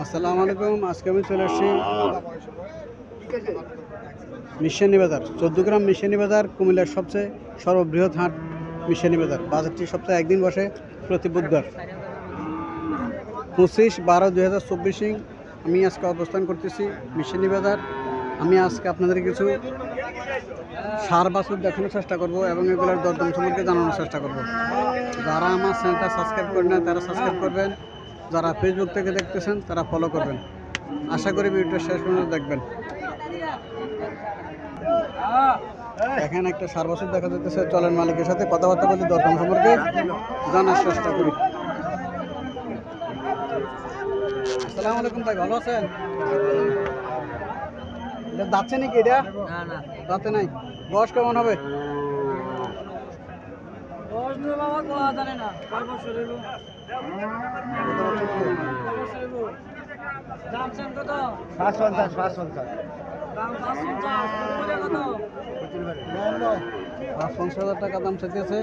আসসালামু আলাইকুম। আজকে আমি চলে আসছি মিশানি বাজার, 14 গ্রাম মিশানি বাজার, কুমিল্লার সবচেয়ে সর্ববৃহৎ হাট মিশানি বাজার। বাজারটি সপ্তাহে একদিন বসে, প্রতি বুধবার। 25/12/2024 আমি আজকে অবস্থান করতেছি মিশানি বাজার। আমি আজকে আপনাদের কিছু সার বাছুর দেখানোর চেষ্টা করব এবং এগুলোর দরদাম সম্পর্কে জানানোর চেষ্টা করব। যারা আমার চ্যানেলটা সাবস্ক্রাইব করেন না তারা সাবস্ক্রাইব করবেন, যারা ফেসবুক থেকে দেখতেছেন তারা ফলো করবেন। আশা করি ভিডিওটা শেষ পর্যন্ত দেখবেন। এখানে একটা সার বাছুর দেখা যাচ্ছে, চলেন মালিকের সাথে কথাবার্তা বলি, দরদাম সম্পর্কে জানার চেষ্টা করি। আসসালামু আলাইকুম ভাই, ভালো আছেন? এটা দাঁতছে নাকি? এটা দাঁতে নাই। বয়স কেমন হবে? $৫,০০০ টাকা দাম চাইতেছে।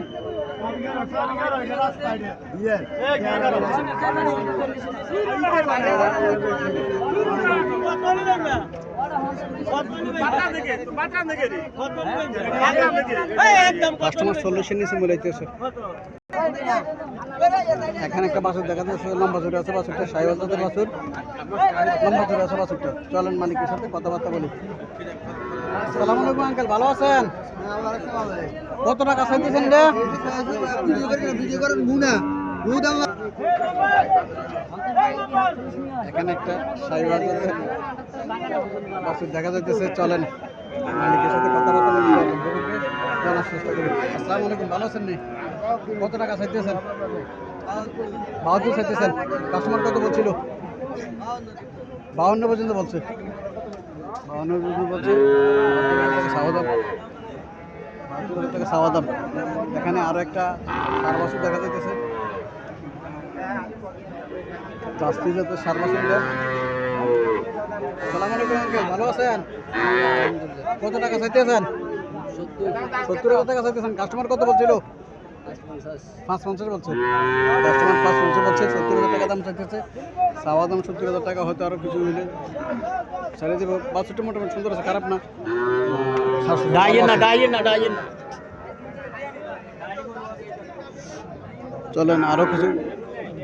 কাস্টমার 40-এর নিচে মিলাইতেছে। এখানে একটা বাছুর দেখা যাচ্ছে, লম্বা জোরে আছে বাছুরটা, সাইওয়াল জাতের বাছুর, লম্বা জোরে আছে বাছুরটা। চলেন মালিকের সাথে কথাবার্তা বলি। আসসালামু আলাইকুম আঙ্কেল, ভালো আছেন? কত টাকা চাইতেছেন রে? এখানে একটা সাইওয়াল জাতের বাছুর দেখা যাইতেছে। চলেন মালিকের সাথে কথাবার্তা বলি, জানার চেষ্টা করি। আসসালামু আলাইকুম, ভালো আছেন নি? কত টাকা চাইতেছেন? 72 চাইতেছেন। কাস্টমার কত বলছিল? 52 পর্যন্ত বলছে। 52 পর্যন্ত বলছে। সাওয়া দাম। এখানে আরো একটা সার বাছুর দেখা যাইতেছে, জার্সি জাতের সার বাছুর। আসসালামু আলাইকুম আঙ্কেল, ভালো আছেন? কত টাকা চাইতেছেন? 70,000 টাকা চাইতেছেন। কাস্টমার কত বলছিল? 550 বলছে। কাস্টমার 550 বলছে, 70,000 টাকা দাম চাইতেছে। চাওয়া দাম 70,000 টাকা, হয়তো আরো কিছু হইলে ছেড়ে দেবো। বাছুরটা মোটামুটি সুন্দর আছে, খারাপ না। চলেন আরো কিছু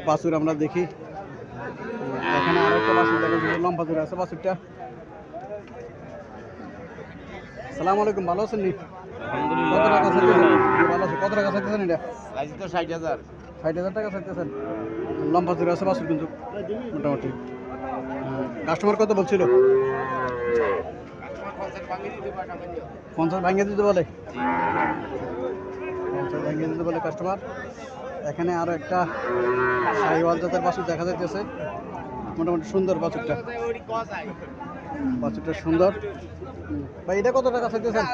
বাছুর আমরা দেখি। এখানে আরো একটা বাছুর দেখা যাচ্ছে, লম্বা জোরে আছে বাছুরটা। আসসালামু আলাইকুম, ভালো আছেন নি? কত টাকা চাইতেছেন? ভালো আছে। কত টাকা চাইতেছেন? এটা 60,000 টাকা চাইতেছেন। লম্বা জোরে আছে বাছুর কিন্তু মোটামুটি। কাস্টমার কত বলছিল? 50 ভাঙিয়ে দিতে বলে। 50 ভাঙিয়ে দিতে বলে কাস্টমার। এখানে আরো একটা সাইওয়াল জাতের বাছুর দেখা যাইতেছে, মোটামুটি সুন্দর বাছুরটা। বাছুরটা সুন্দর। ভাই এটা কত টাকা চাইতেছেন?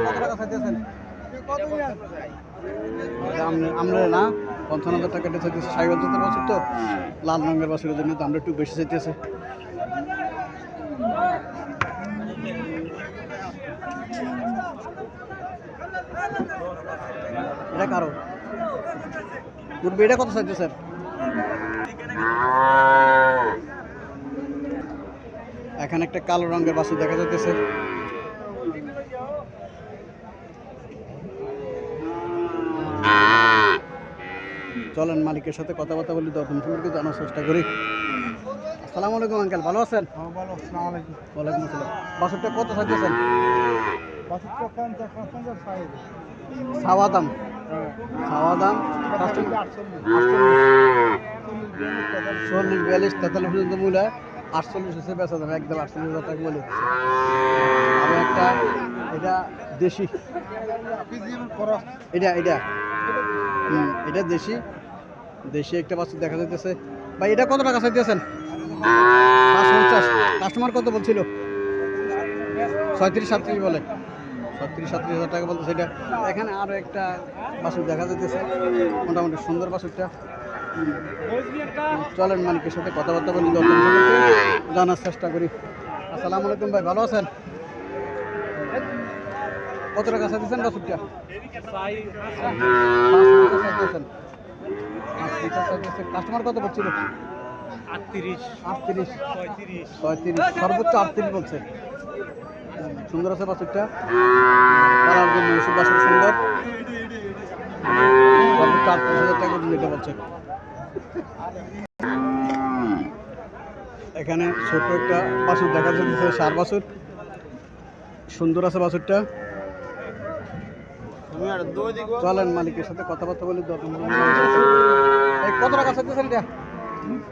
কত টাকা চাইতেছেন? আমরা না 55,000 টাকা চাইতেছে। সাইওয়াল জাতের বাছুর তো, লাল রঙের বাছুরের জন্য দামটা একটু বেশি চাইতেছে। এটা কারো মুরবি, এটা কত চাইতেছেন? এখানে একটা কালো রঙের বাছুর দেখা যাইতেছে। চলেন মালিকের সাথে কথাবার্তা বলি, দরদাম সম্পর্কে জানার চেষ্টা করি। আসসালামু আলাইকুম আঙ্কেল, ভালো আছেন? ওয়ালাইকুম আসসালাম। বাছুরটা কত চাইতেছেন? চাওয়া দাম 40, 42, 43 পর্যন্ত মূল্য। 48 হচ্ছে বেচা দাম, একদম 48,000 টাকা বলে। আর একটা এটা দেশি, এটা দেশি একটা বাছুর দেখা যাইতেছে। ভাই এটা কত টাকা চাইতেছেন? 550। কাস্টমার কত বলছিল? 37 বলে। 37,000 টাকা বলতে সেটা। এখানে আরো একটা বাছুর দেখা যাইতেছে, মোটামুটি সুন্দর বাছুরটা। চলেন মালিকের সাথে কথাবার্তা বলি, দরদাম সম্পর্কে জানার চেষ্টা করি। আসসালামু আলাইকুম ভাই, ভালো আছেন? কত টাকা চাইতেছেন বাছুরটা? 5 লিটার চাইতেছেন। কাস্টমার কত বলছিল? 38 38 35 35 সর্বোচ্চ 38 বলছে। সুন্দর আছে বাছুরটা, কালার জন্য বাছুর সুন্দর। সর্বোচ্চ 38,000 টাকা যেটা বলছে। এখানে ছোট একটা বাছুর দেখা যাচ্ছে, সার বাছুর, সুন্দর আছে বাছুরটা। চলেন মালিকের সাথে কথাবার্তা বলি। এই কত টাকা চাইতেছেন এটা?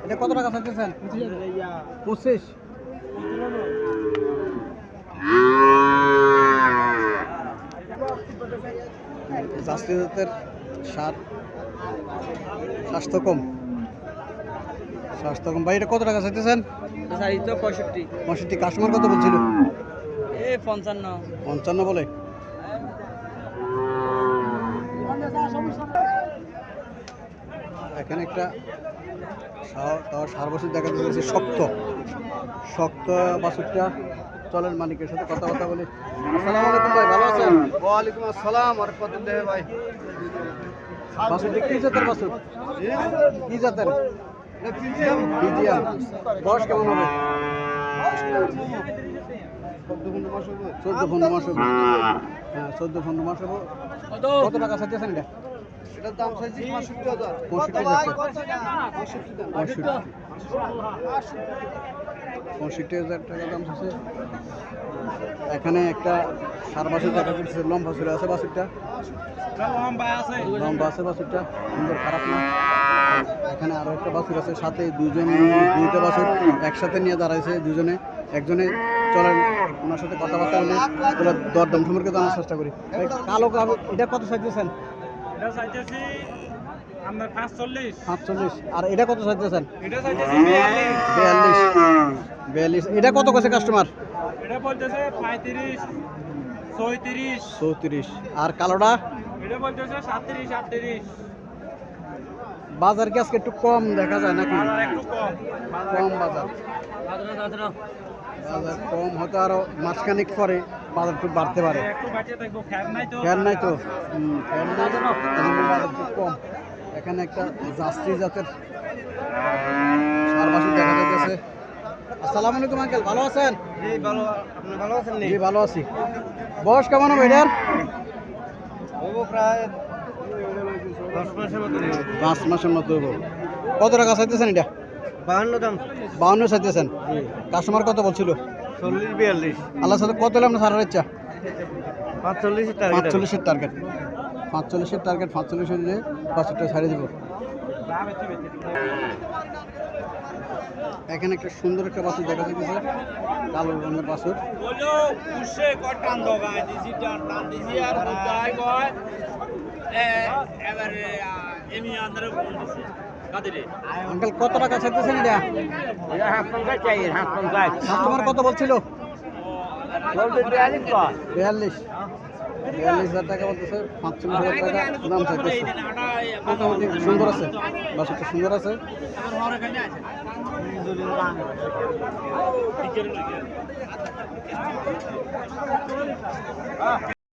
এটা কত টাকা চাইতেছেন? 25। জার্সি জাতের সার, স্বাস্থ্য কম ভাই। এটা কত টাকা চাইতেছেন? 65 কাস্টমার কত বলছিল? 55 বলে। এখানে একটা সার বাছুর দেখা যাচ্ছে, শক্ত বাছুরটা। চলেন মালিকের সাথে কথাবার্তা বলি। আসসালামু আলাইকুম ভাই, ভালো আছেন? ওয়ালাইকুম আসসালাম আর কত দেহে ভাই। বাছুরটা কি জাতের বাছুর? কি জাতের? ফিজিয়ান। বয়স কেমন হবে? 14-15 মাস হবে। হ্যাঁ, 14-15 মাস হবে। কত টাকা চাইতেছেন এটা? এটার দাম চাইছি 65,000। 65,000 টাকা দাম আছে। এখানে একটা সার বাছুর দেখা যাচ্ছে, লম্বা চুলে আছে বাছুরটা, লম্বা আছে বাছুরটা, সুন্দর, খারাপ না। এখানে আরো একটা বাছুর আছে, সাথে দুইটা বাছুর একসাথে নিয়ে দাঁড়াইছে দুজনে। একজনে চলেন ওনার সাথে কথাবার্তা বলে দরদাম সম্পর্কে জানার চেষ্টা করি। কালো এটা কত চাইতেছেন? এটা চাইতেছি আমরা 45 আর এটা কত চাইতেছেন? এটা চাইতেছি 42। এটা কত কাছে কাস্টমার? এটা বলতেছে 35 34। আর কালোটা? এটা বলতেছে 37 38 বাজার কি আজকে একটু কম দেখা যায় নাকি? একটু কম বাজার কম, হয়তো আরো মাসখানিক পরে বাজার একটু বাড়তে পারে। একটু বাঁচিয়ে থাকবো, ফ্যান নাই তো ফ্যান নাই তো বাজার একটু কম। এখানে একটা জার্সি জাতের সার বাছুর দেখা যাচ্ছে। আসসালামু আলাইকুম আঙ্কেল, ভালো আছেন? জি ভালো, আপনি ভালো আছেন নি? জি ভালো আছি। বয়স কেমন হবে এটার? হবো প্রায় 10 মাসের মতো। 5 মাসের মতো হইব। কত টাকা চাইতেছেন এটা? 52 দাম। 52 চাইতেছেন। কাস্টমার কত বলছিল? 40 42। আল্লাহর সাথে কত হলে আপনার সারার ইচ্ছা? 45 এর টার্গেট। 45-এর টার্গেট। 45 হলে বাছুরটা ছাড়িয়ে দেবো। এখানে একটা সুন্দর একটা বাছুর দেখা যাচ্ছে, কালো রঙের বাছুর। আঙ্কেল কত টাকা চাইতেছেন এটা? কাস্টমার কত বলছিল? 42,000 টাকা বলতেছে। 45,000 টাকা দাম চাইতেছে। মোটামুটি সুন্দর আছে বাছুরটা, সুন্দর আছে।